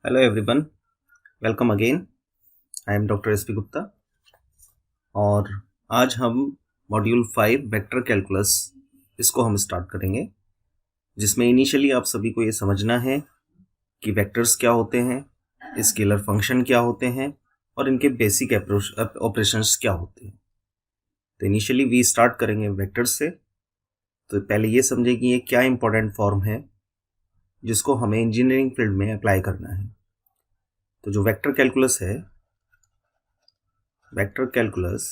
Hello everyone, welcome again. I am doctor S P Gupta और आज हम मॉड्यूल 5 वेक्टर कैलकुलस इसको हम स्टार्ट करेंगे, जिसमें इनिशियली आप सभी को ये समझना है कि वेक्टर्स क्या होते हैं, स्केलर फंक्शन क्या होते हैं और इनके बेसिक ऑपरेशंस क्या होते हैं। तो इनिशियली वी स्टार्ट करेंगे वेक्टर्स से। तो पहले ये समझे कि ये क्या इंपॉर्टेंट फॉर्म है जिसको हमें इंजीनियरिंग फील्ड में अप्लाई करना है। तो जो वेक्टर कैलकुलस है, vector calculus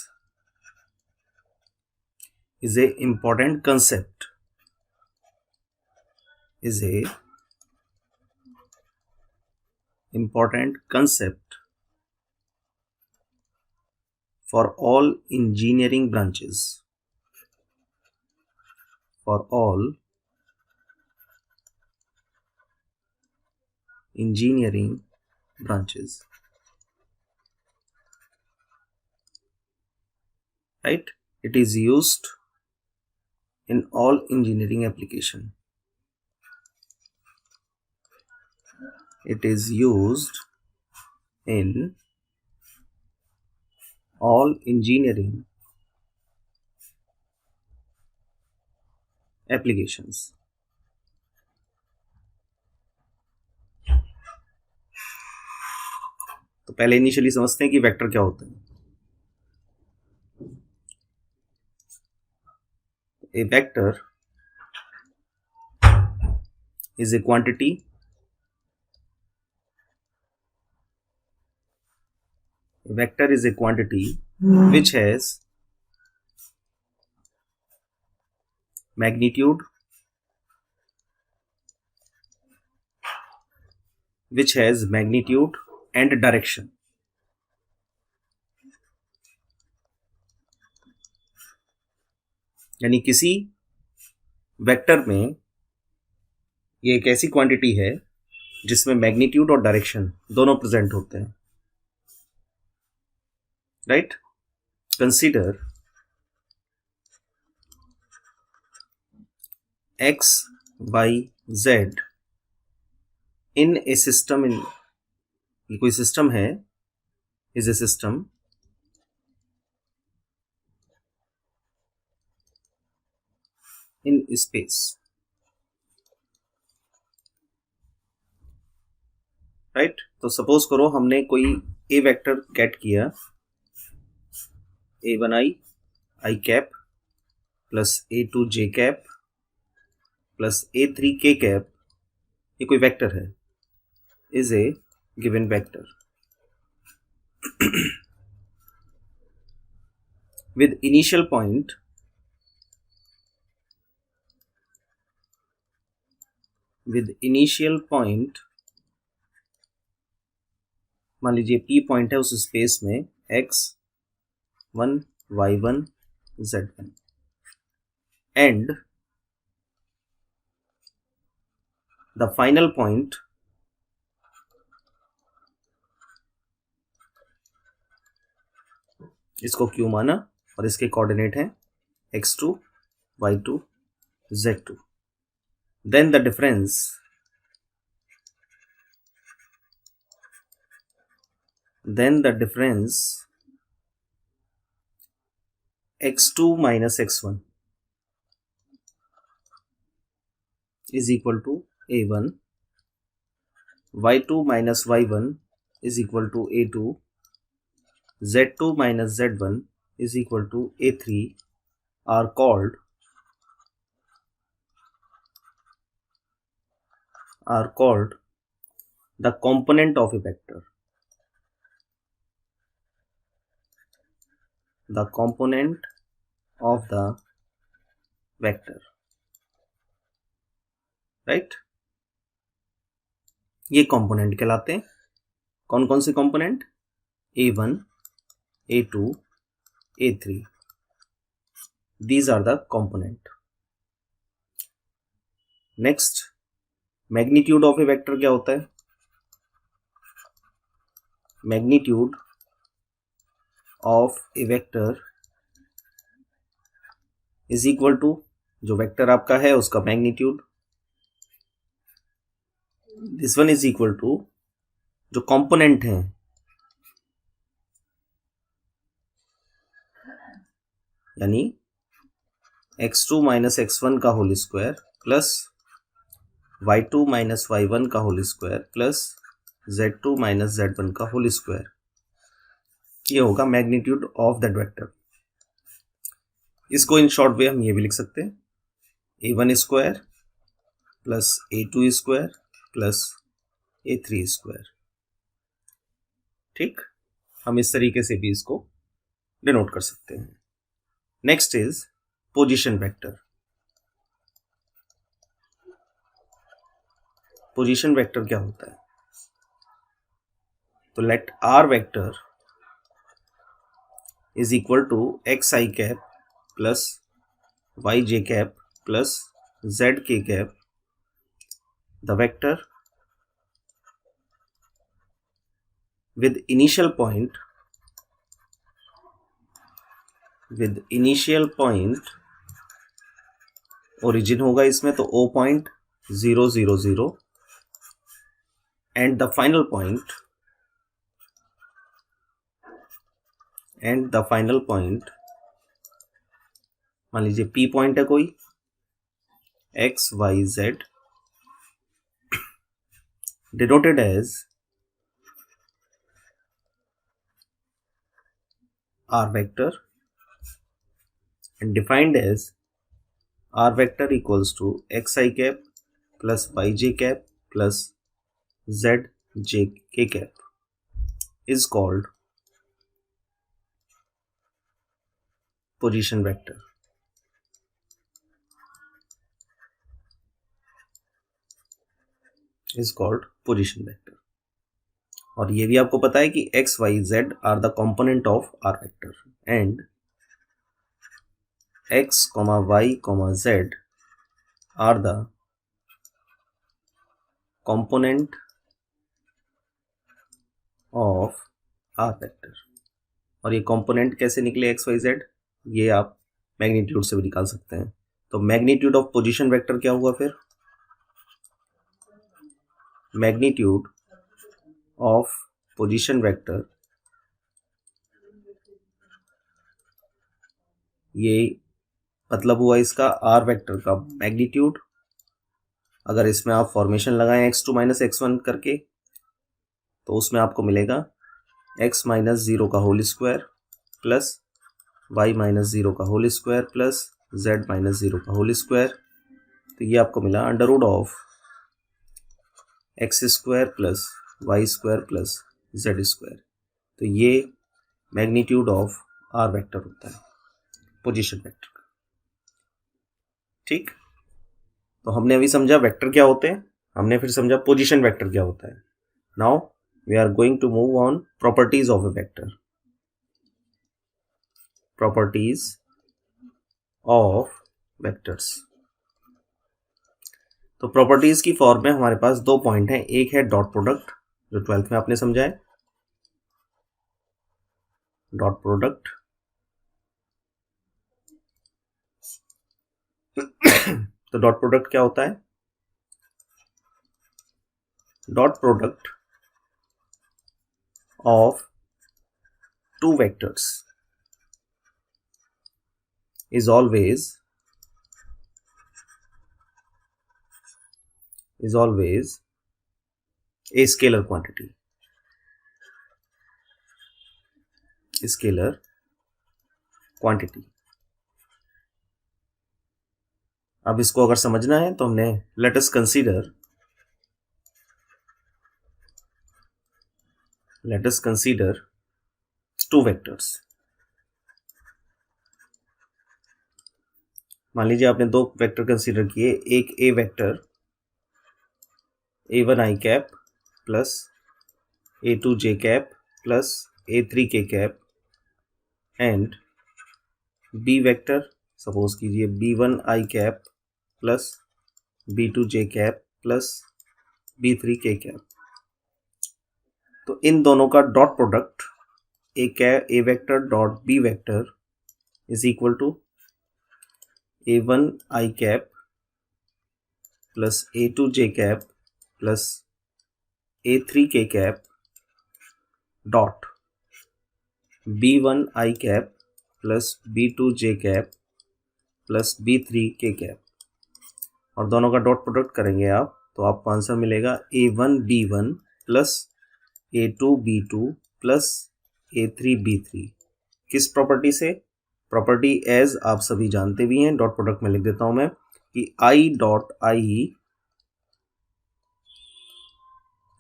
is a important concept for all engineering branches, right? It is used in all engineering application. It is used in all engineering applications. तो पहले इनिशियली समझते हैं कि वेक्टर क्या होता है। A vector is a quantity which has magnitude, and direction. यानी किसी वेक्टर में ये एक ऐसी क्वांटिटी है जिसमें मैग्नीट्यूड और डायरेक्शन दोनों प्रेजेंट होते हैं, right? Consider x, y, z इन ए सिस्टम, ये कोई सिस्टम है, is a system in space, right? तो सपोज करो हमने कोई ए वेक्टर गेट किया, a1i i cap plus a2 j cap plus a3 k cap, ये कोई वेक्टर है, is a given vector with initial point मान लीजिए p पॉइंट है उस स्पेस में x1 y1 z1 and the final point इसको q माना और इसके कोऑर्डिनेट हैं x2 y2 z2। Then the difference x2 minus x1 is equal to a1, y2 minus y1 is equal to a2, z2 minus z1 is equal to a3 are called the component of a vector. The component of the vector, right? ये component कहलाते हैं। कौन कौन से component? a1, a2, a3, these are the component. Next, magnitude of A vector क्या होता है? Magnitude of A vector is equal to, जो वेक्टर आपका है उसका magnitude, this one is equal to जो कंपोनेंट हैं यानी x2 माइनस x1 का whole square plus y2 minus y1 का whole square plus z2 minus z1 का होल स्क्वायर, ये होगा मैग्नीट्यूड ऑफ दैट वेक्टर। इसको इन शॉर्ट वे हम ये भी लिख सकते हैं a1 square plus a2 square plus a3 square. ठीक, हम इस तरीके से भी इसको डिनोट कर सकते हैं। Next is position vector. Position vector क्या होता है? तो let r vector is equal to x i cap plus y j cap plus z k cap, the vector with initial point origin होगा इसमें तो O.000 and the final point मान लीजिए P point है कोई x y z denoted as r vector and defined as r vector equals to xi cap plus yj cap plus zj cap is called position vector. Is called position vector. और ये भी आपको पता है कि x y z are the component of r vector and x, y, z are the component of r vector. और ये component कैसे निकले x y z, ये आप मैग्नीट्यूड से भी निकाल सकते हैं। तो मैग्नीट्यूड ऑफ पोजीशन वेक्टर क्या हुआ फिर? मैग्नीट्यूड ऑफ पोजीशन वेक्टर, ये मतलब हुआ इसका आर वेक्टर का मैग्नीट्यूड। अगर इसमें आप फॉर्मेशन लगाएं x2 माइनस x1 करके तो उसमें आपको मिलेगा x माइनस 0 का whole square plus y minus 0 का whole square plus z minus 0 का होल स्क्वायर। तो ये आपको मिला under root of x square plus y square plus z square. तो ये मैग्नीट्यूड ऑफ आर वेक्टर होता है, पोजीशन वेक्टर का। ठीक, तो हमने अभी समझा वेक्टर क्या होते हैं, हमने फिर समझा पोजीशन वेक्टर क्या होता है। Now we are going to move on properties of A vector. Properties of vectors. तो प्रॉपर्टीज की फॉर्म में हमारे पास दो पॉइंट हैं, एक है डॉट प्रोडक्ट जो 12th में आपने समझा है, डॉट प्रोडक्ट तो डॉट प्रोडक्ट क्या होता है? Dot product of two vectors is always a scalar quantity. Scalar quantity. अब इसको अगर समझना है तो हमने let us consider two vectors. मान लीजिए आपने दो वेक्टर कंसीडर किए, एक a vector a1 i cap plus a2 j cap plus a3 k cap and b vector suppose कीजिए b1 i cap plus b2 j cap plus b3 k cap. तो इन दोनों का dot product a vector dot b vector is equal to a1 i cap plus a2 j cap plus a3 k cap dot b1 i cap plus b2 j cap plus b3 k cap, और दोनों का dot product करेंगे आप तो आपको answer मिलेगा a1 b1 plus a2 b2 plus a3 b3। किस property से? प्रॉपर्टी एज आप सभी जानते भी हैं, डॉट प्रोडक्ट में लिख देता हूं मैं कि i dot i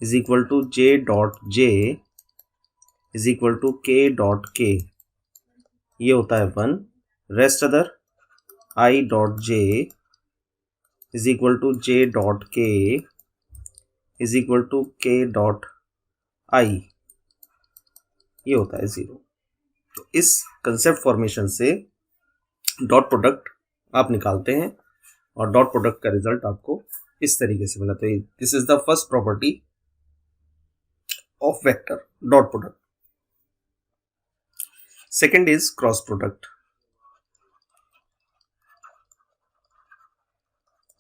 is equal to j dot j is equal to k dot k, ये होता है 1। Rest other i dot j is equal to j dot k is equal to k dot i, ये होता है 0। तो इस concept formation से dot product आप निकालते हैं और डॉट प्रोडक्ट का रिजल्ट आपको इस तरीके से मिला। तो this is the first property of vector, dot product. Second is cross product.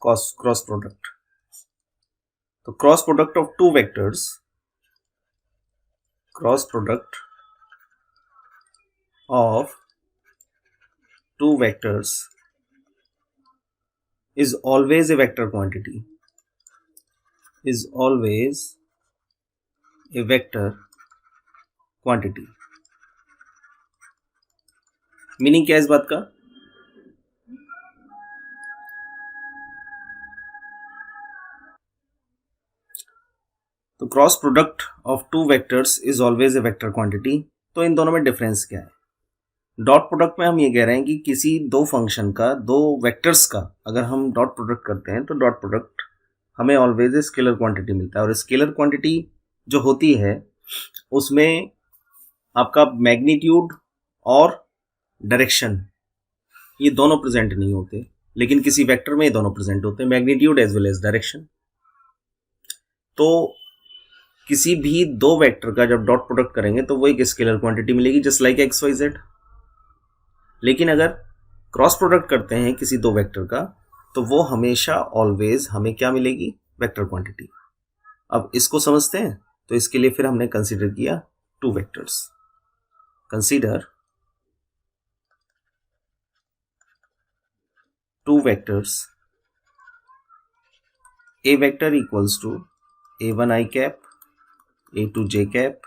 Cross product, तो cross product of two vectors, cross product of two vectors is always a vector quantity, is always a vector quantity। Meaning क्या है इस बात का? तो cross product of two vectors is always a vector quantity. तो इन दोनों में डिफरेंस क्या है? डॉट प्रोडक्ट में हम ये कह रहे हैं कि किसी दो फंक्शन का, दो वेक्टर्स का अगर हम डॉट प्रोडक्ट करते हैं तो डॉट प्रोडक्ट हमें ऑलवेज स्केलर क्वांटिटी मिलता है। और स्केलर क्वांटिटी जो होती है उसमें आपका मैग्नीट्यूड और डायरेक्शन ये दोनों प्रेजेंट नहीं होते, लेकिन किसी वेक्टर में ये दोनों प्रेजेंट होते हैं, magnitude as well as direction. तो किसी भी दो वेक्टर का जब डॉट प्रोडक्ट करेंगे तो वो एक स्केलर क्वांटिटी मिलेगी, just like x y z. लेकिन अगर क्रॉस प्रोडक्ट करते हैं किसी दो वेक्टर का तो वो हमेशा ऑलवेज हमें क्या मिलेगी? Vector quantity. अब इसको समझते हैं, तो इसके लिए फिर हमने कंसीडर किया two vectors. Consider two vectors, a vector equals to a1 i cap, a2 j cap,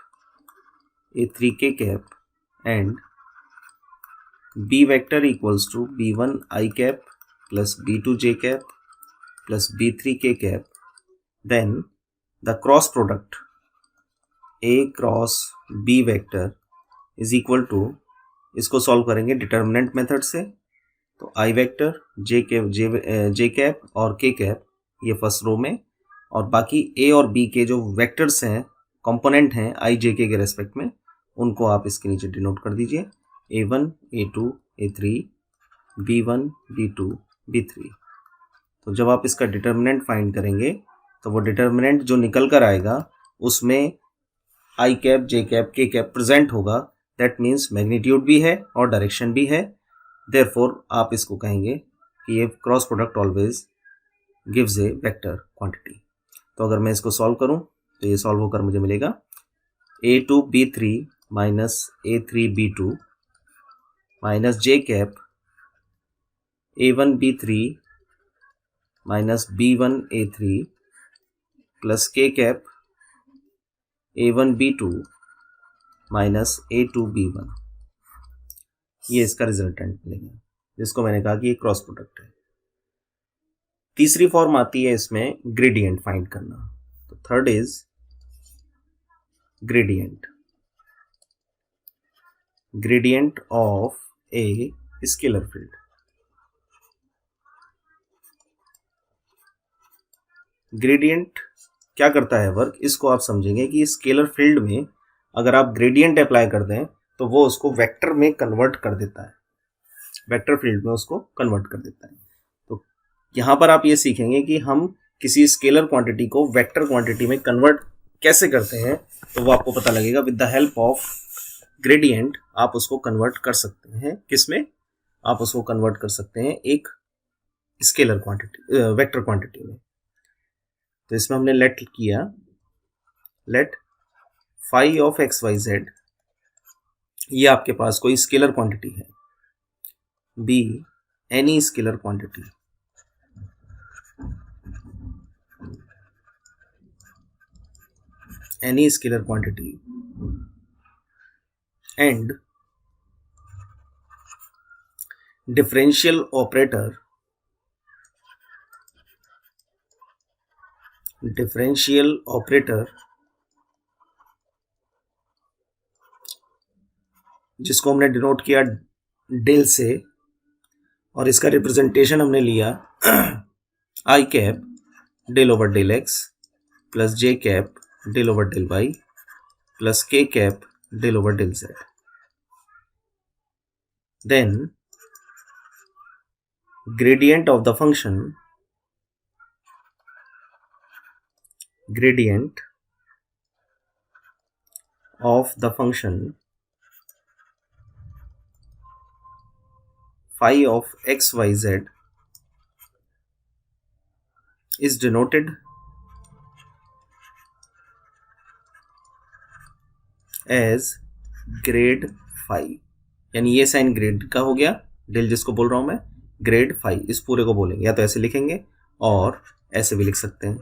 a3 k cap and b vector equals to b1 i cap plus b2 j cap plus b3 k cap, then the cross product a cross b vector is equal to, इसको solve करेंगे determinant method से, तो i vector j cap और k cap ये first row में, और बाकी a और b के जो वेक्टर्स हैं, कंपोनेंट हैं i j k के रेस्पेक्ट में, उनको आप इसके नीचे डिनोट कर दीजिए a1 a2 a3 b1 b2 b3। तो जब आप इसका डिटर्मिनेंट फाइंड करेंगे तो वो डिटर्मिनेंट जो निकल कर आएगा उसमें i cap j cap k cap present होगा। दैट मीन्स मैग्नीट्यूड भी है और डायरेक्शन भी है। देयरफॉर आप इसको कहेंगे कि ये क्रॉस प्रोडक्ट ऑलवेज गिव्स ए वेक्टर क्वांटिटी। तो अगर मैं इसको सॉल्व करूं तो ये सॉल्व होकर मुझे मिलेगा a2 b3 minus a3 b2 minus j cap a1 b3 minus b1 a3 plus k cap a1 b2 minus a2 b1, ये इसका रिजल्टेंट मिलेगा, जिसको मैंने कहा कि ये क्रॉस प्रोडक्ट है। तीसरी फॉर्म आती है इसमें ग्रेडियंट फाइंड करना। तो third is gradient, gradient of a scalar field. Gradient क्या करता है वर्क, इसको आप समझेंगे कि स्केलर फील्ड में अगर आप ग्रेडियंट अप्लाई कर दें तो वो उसको वेक्टर में कन्वर्ट कर देता है, वेक्टर फील्ड में उसको कन्वर्ट कर देता है। तो यहाँ पर आप ये सीखेंगे कि हम किसी स्केलर क्वांटिटी को वेक्टर क्वांटिटी में कन्वर्ट कैसे करते हैं, तो वो आपको पता लगेगा। With the help of gradient आप उसको कन्वर्ट कर सकते हैं, किसमें? आप उसको कन्वर्ट कर सकते हैं एक स्केलर क्वांटिटी, वेक्टर क्वांटिटी में। तो इसमें हमने लेट किया, let phi of x y z, ये आपके पास कोई स्केलर क्वांटिटी है, be any scalar quantity, any scalar quantity and differential operator जिसको हमने डिनोट किया डेल से, और इसका रिप्रेजेंटेशन हमने लिया i cap del over del x plus j cap del over del y plus k cap del over del z. Then gradient of the function phi of x y z is denoted as grade phi. यानी ये sign grade का हो गया, del जिसको बोल रहा हूं मैं, ग्रेड फाई, इस पूरे को बोलेंगे, या तो ऐसे लिखेंगे और ऐसे भी लिख सकते हैं,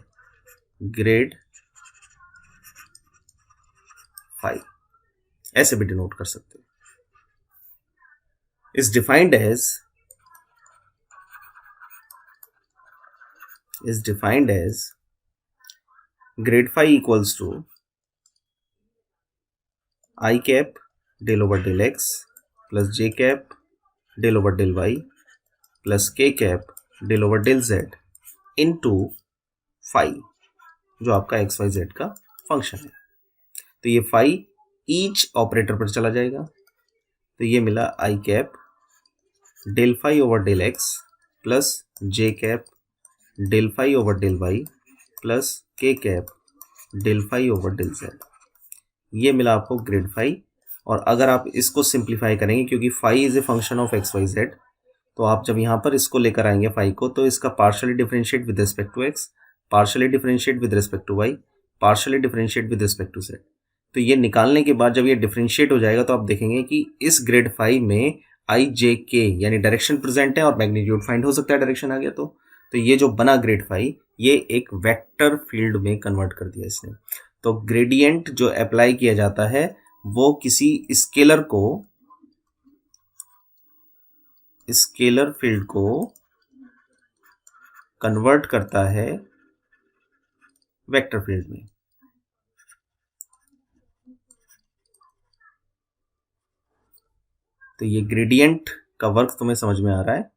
ग्रेड फाई, ऐसे भी डिनोट कर सकते हैं. Is defined as grad phi equals to i cap del over del x plus j cap del over del y plus k cap del over del z into phi, जो आपका x y z का function है. तो ये phi each operator पर चला जाएगा, तो ये मिला i cap del phi over del x plus j cap del phi over del y plus k cap del phi over del z. ये मिला आपको ग्रेड फाई. और अगर आप इसको सिंप्लीफाई करेंगे, क्योंकि phi is a function of x y z, तो आप जब यहाँ पर इसको लेकर आएंगे फाई को, तो इसका partially differentiate with respect to x, partially differentiate with respect to y, partially differentiate with respect to z. तो ये निकालने के बाद जब ये डिफरेंशिएट हो जाएगा, तो आप देखेंगे कि इस ग्रेड फाई में आई जे के यानी डायरेक्शन प्रेजेंट है और मैग्नीट्यूड फाइंड हो सकता है, डायरेक्शन आ गया तो ये जो बना ग्रेड फाई, ये एक वेक्टर फील्ड में कन्वर्ट कर दिया इसने. तो ग्रेडियंट जो अप्लाई किया जाता है वो किसी स्केलर फील्ड को कन्वर्ट करता है वेक्टर फील्ड में. तो ये ग्रेडियंट का वर्क तुम्हें समझ में आ रहा है.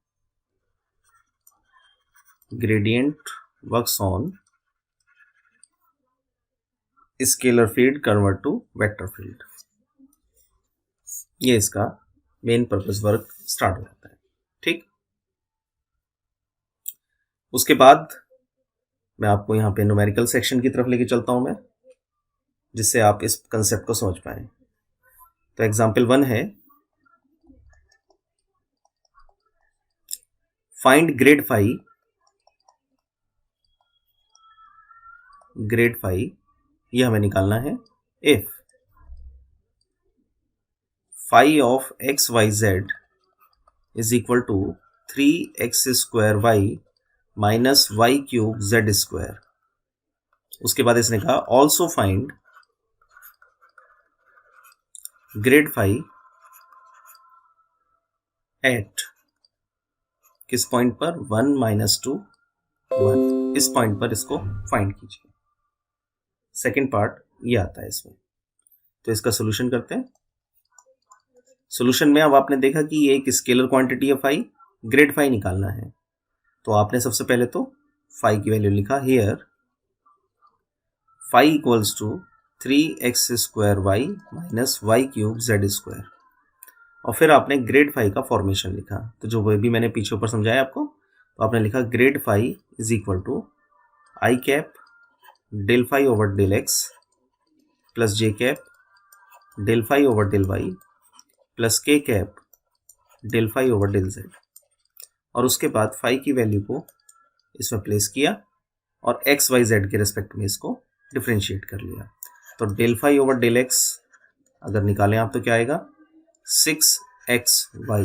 Gradient works on scalar field convert to vector field. ये इसका मेन पर्पस वर्क स्टार्ट हो जाता है. ठीक, उसके बाद मैं आपको यहाँ पे न्यूमेरिकल सेक्शन की तरफ लेके चलता हूं मैं, जिससे आप इस कंसेप्ट को समझ पाए. तो एग्जाम्पल 1 है, फाइंड ग्रेड फाई, ये हमें निकालना है if phi of x y z is equal to 3x square y minus y cube z square. उसके बाद इसने कहा also find grad phi at किस पॉइंट पर, 1 माइनस 2 1, इस पॉइंट पर इसको फाइंड कीजिए. सेकेंड पार्ट ये आता है इसमें. तो इसका सोल्यूशन करते हैं. सोल्यूशन में अब आपने देखा कि ये एक स्केलर क्वांटिटी है फाई, ग्रेड फाई निकालना है. तो आपने सबसे पहले तो फाई की वैल्यू लिखा here, phi equals to 3x square y minus y cube z square. और फिर आपने ग्रेड फाई का फॉर्मेशन लिखा, तो जो वो भी मैंने पीछे ऊपर समझाया आपको. तो आपने लिखा grad phi is equal to i cap del phi over del x plus j cap del phi over del y plus k cap del phi over del z. और उसके बाद फाई की वैल्यू को इसमें प्लेस किया और x y z के respect में इसको डिफ्रेंशिएट कर लिया. तो del five over del x अगर निकालें आप तो क्या आएगा 6xy।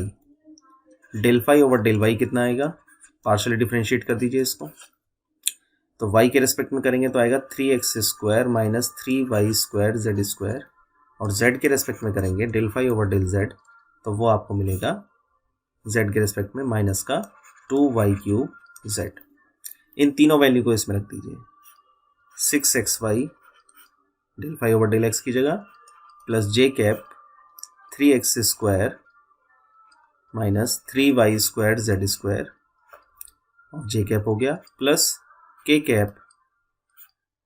Del five over del y कितना आएगा, पार्शियली डिफरेंशिएट कर दीजिए इसको। तो y के रेस्पेक्ट में करेंगे तो आएगा 3x² माइनस 3y² z²। और z के रेस्पेक्ट में करेंगे del five over del z, तो वो आपको मिलेगा z के रेस्पेक्ट में माइनस का 2y³ z। इन तीनों वैल्यू को इसमें रख दीजिए, 6xy del five over del x की जगह plus j cap 3x² minus 3y² z² और j कैप हो गया प्लस k कैप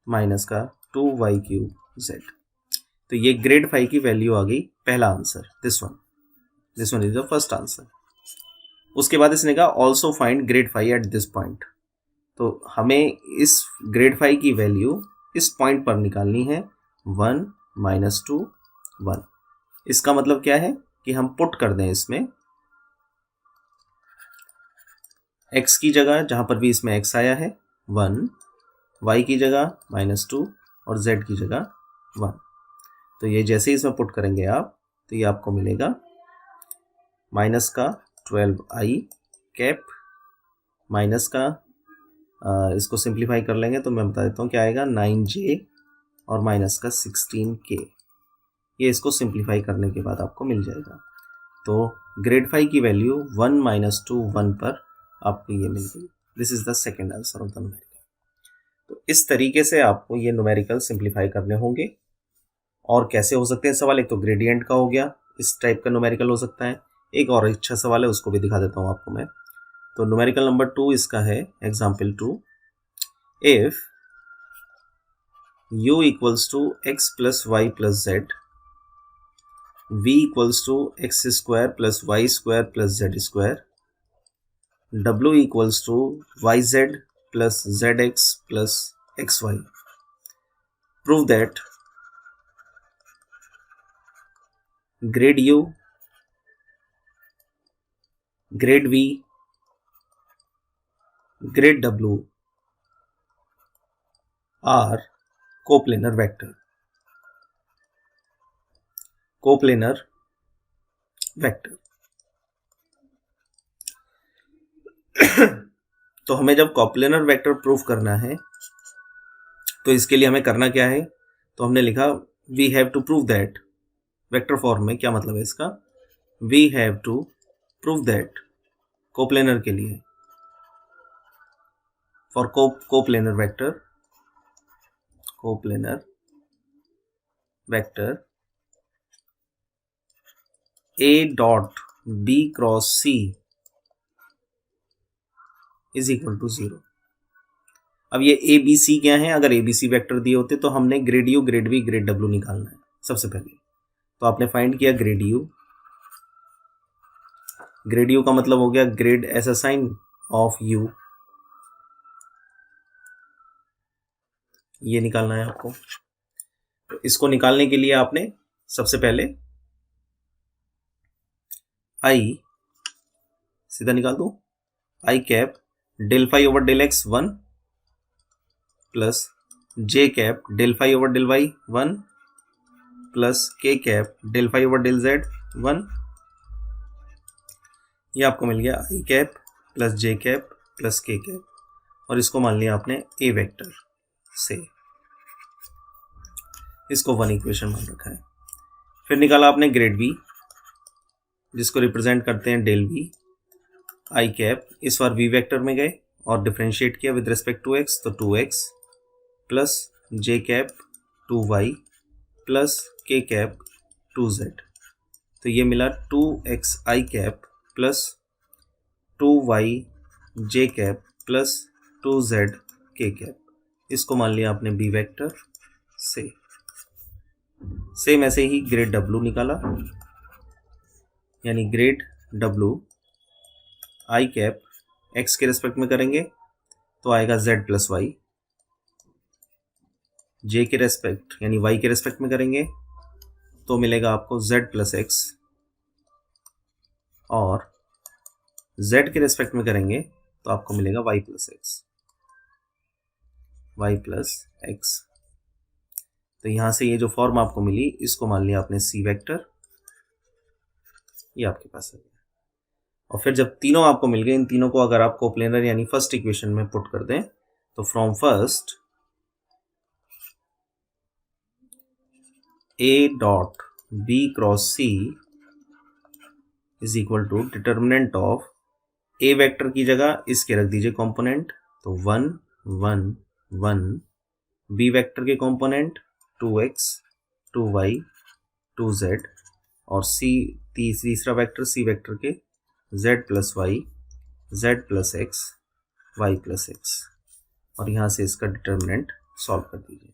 माइनस का 2y³ z। तो ये ग्रेड 5 की वैल्यू आ गई, पहला answer this one is the first answer. उसके बाद इसने कहा also find grade 5 at this point. तो हमें इस ग्रेड 5 की वैल्यू इस पॉइंट पर निकालनी है 1 माइनस 2 1। इसका मतलब क्या है कि हम पुट कर दें इसमें x की जगह, जहां पर भी इसमें x आया है 1, y की जगह -2 और z की जगह 1। तो ये जैसे ही इसमें पुट करेंगे आप तो ये आपको मिलेगा माइनस का 12i कैप माइनस का इसको सिंप्लीफाई कर लेंगे तो मैं बता देता हूँ क्या आएगा 9j और माइनस का 16k। ये इसको सिंप्लीफाई करने के बाद आपको मिल जाएगा। तो ग्रेड 5 की वैल्यू 1 माइनस 2 1 पर आपको ये मिल गई। This is the second answer of the numerical. तो इस तरीके से आपको ये न्यूमेरिकल सिंप्लीफाई करने होंगे। और कैसे हो सकते हैं सवाल, एक तो ग्रेडियंट का हो गया, इस टाइप का न्यूमेरिकल हो सकता है। एक और अच्छा सवाल है उसको भी दिखा देता हूँ आपको मैं। तो न्यूमेरिकल नंबर 2 इसका है example 2, if u equals to x plus y plus z, v equals to x² plus y² plus z², w equals to yz plus zx plus xy, prove that grad u, grad v, grad w are coplanar vector. Coplanar vector. तो हमें जब coplanar vector proof करना है तो इसके लिए हमें करना क्या है, तो हमने लिखा we have to prove that. Vector form में क्या मतलब है इसका, we have to prove that coplanar के लिए for coplanar vector, coplanar vector a dot b cross c is equal to 0। अब ये a b c क्या है, अगर a b c वेक्टर दिए होते तो हमने grade u grad v grad w निकालना है सबसे पहले। तो आपने फाइंड किया ग्रेड u, ग्रेड u का मतलब हो गया grad as a sign of u, ये निकालना है आपको। तो इसको निकालने के लिए आपने सबसे पहले i सीधा निकाल दो, i cap del phi over del x 1 plus j cap del phi over del y 1 plus k cap del phi over del z 1। ये आपको मिल गया i cap plus j cap plus k cap, और इसको मान लिया आपने a vector से, इसको 1 इक्वेशन मान रखा है। फिर निकाला आपने ग्रेड v जिसको रिप्रेजेंट करते हैं डेल v i कैप, इस बार v वेक्टर में गए और डिफरेंशिएट किया विद रिस्पेक्ट टू x, तो 2x plus j cap 2y plus k cap 2z। तो ये मिला 2x i cap plus 2y j cap plus 2z k cap, इसको मान लिया आपने b वेक्टर से। सेम ऐसे ही ग्रेड w निकाला, यानी grade w i cap x के रेस्पेक्ट में करेंगे तो आएगा z प्लस वाई, j के रेस्पेक्ट यानी y के रेस्पेक्ट में करेंगे तो मिलेगा आपको z प्लस एक्स, और z के रेस्पेक्ट में करेंगे तो आपको मिलेगा y plus x, y plus x. तो यहाँ से ये जो फॉर्म आपको मिली इसको मान लिया आपने सी वेक्टर, ये आपके पास आ गया। और फिर जब तीनों आपको मिल गए, इन तीनों को अगर आप कोप्लेनर यानी फर्स्ट इक्वेशन में पुट कर दें तो from first A dot B cross C is equal to determinant of A vector की जगह इसके रख दीजिए कंपोनेंट, तो 1 1 1, बी वेक्टर के कंपोनेंट 2x 2y 2z, और सी तीसरा वेक्टर सी वेक्टर के z plus y z plus x y plus x, और यहाँ से इसका डिटर्मिनेंट सॉल्व कर दीजिए।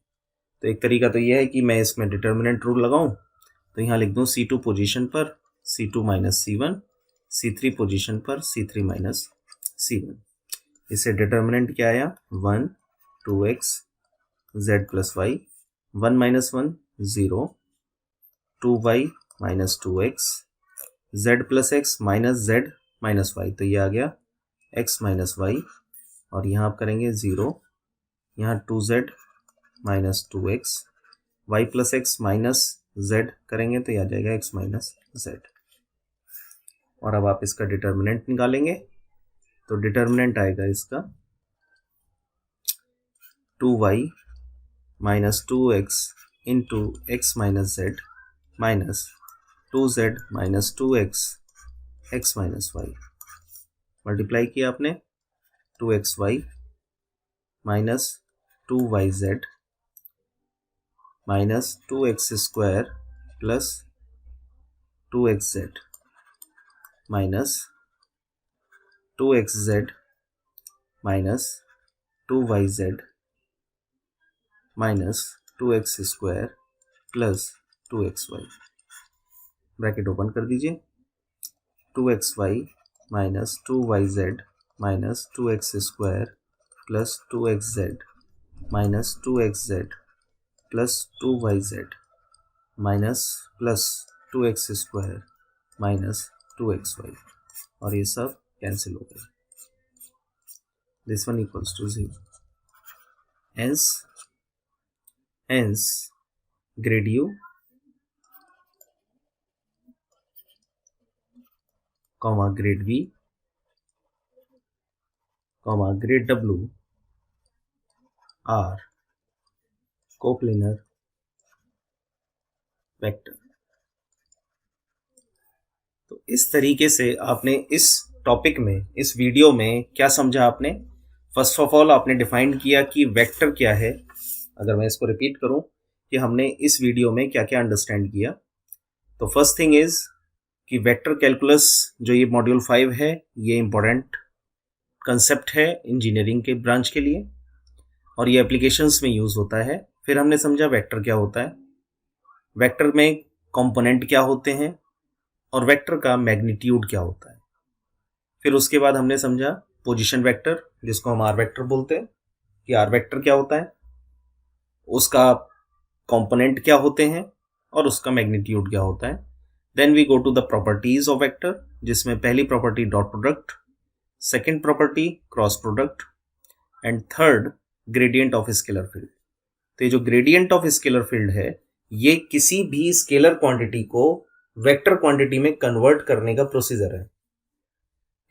तो एक तरीका तो यह है कि मैं इसमें डिटर्मिनेंट रूल लगाऊं, तो यहाँ लिख दूं C2 पोजीशन पर C2 minus C1, C3 position पर C3 माइनस C1। इससे डिटर्मिनेंट क्या आया 1 2x z plus y, 1 minus 1 0, 2y minus 2x z plus x minus z minus y, तो ये आ गया x माइनस वाई, और यहाँ आप करेंगे 0, यहाँ 2z minus 2x, y plus x minus z करेंगे तो ये आ जाएगा x माइनस z। और अब आप इसका डिटर्मिनेंट निकालेंगे, तो डिटर्मिनेंट आएगा इसका 2y minus 2x into x minus z minus 2z minus 2x x minus y, multiply किया आपने 2xy minus 2yz minus 2x square plus 2xz minus 2xz minus 2yz minus 2x square plus 2xy, bracket open कर दीजिए, 2xy minus 2yz minus 2x square plus 2xz minus 2xz plus 2yz minus plus 2x square minus 2xy, और ये सब cancel हो गए, this one equals to 0। hence grade u comma grade v comma grade w are coplanar vector. तो इस तरीके से आपने इस टॉपिक में, इस वीडियो में क्या समझा आपने? फर्स्ट ऑफ ऑल आपने डिफाइन किया कि वेक्टर क्या है। अगर मैं इसको रिपीट करूं कि हमने इस वीडियो में क्या क्या अंडरस्टैंड किया, तो फर्स्ट थिंग इज कि वेक्टर कैलकुलस जो ये मॉड्यूल 5 है, ये इंपॉर्टेंट कंसेप्ट है इंजीनियरिंग के ब्रांच के लिए, और ये एप्लीकेशंस में यूज होता है। फिर हमने समझा वेक्टर क्या होता है, वेक्टर में कंपोनेंट क्या होते हैं, और वेक्टर का मैग्नीट्यूड क्या होता है। फिर उसके बाद हमने समझा पोजीशन वेक्टर, जिसको हम आर वेक्टर बोलते हैं, कि आर वेक्टर क्या होता है, उसका कंपोनेंट क्या होते हैं, और उसका मैग्नीट्यूड क्या होता है। Then we go to the properties of vector, जिसमें पहली property dot product, second property cross product, and third gradient of scalar field. तो ये जो ग्रेडियंट ऑफ स्केलर फील्ड है, ये किसी भी स्केलर क्वांटिटी को वेक्टर क्वांटिटी में कन्वर्ट करने का प्रोसीजर है।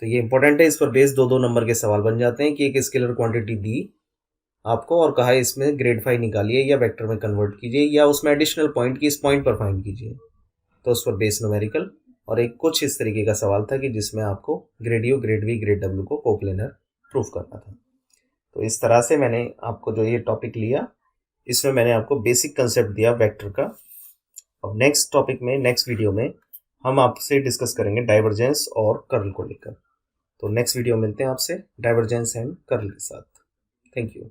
तो ये इंपॉर्टेंट है, इस पर बेस 2-2 नंबर के सवाल बन जाते हैं कि एक स्केलर क्वांटिटी दी आपको और कहा इसमें ग्रेड 5 निकालिए या वेक्टर में कन्वर्ट कीजिए, या उसमें एडिशनल पॉइंट की इस पॉइंट पर फाइंड कीजिए, तो उस पर बेस न्यूमेरिकल। और एक कुछ इस तरीके का सवाल था कि जिसमें आपको grad u, grad v, grad डब्ल्यू को कोप्लेनर प्रूफ करना था। तो इस तरह से मैंने आपको जो ये टॉपिक लिया, इसमें मैंने आपको बेसिक कंसेप्ट दिया वेक्टर का। अब नेक्स्ट टॉपिक में, नेक्स्ट वीडियो में हम आपसे डिस्कस करेंगे डाइवर्जेंस और कर्ल को लेकर। तो नेक्स्ट वीडियो मिलते हैं आपसे डाइवर्जेंस एंड कर्ल के साथ। Thank you.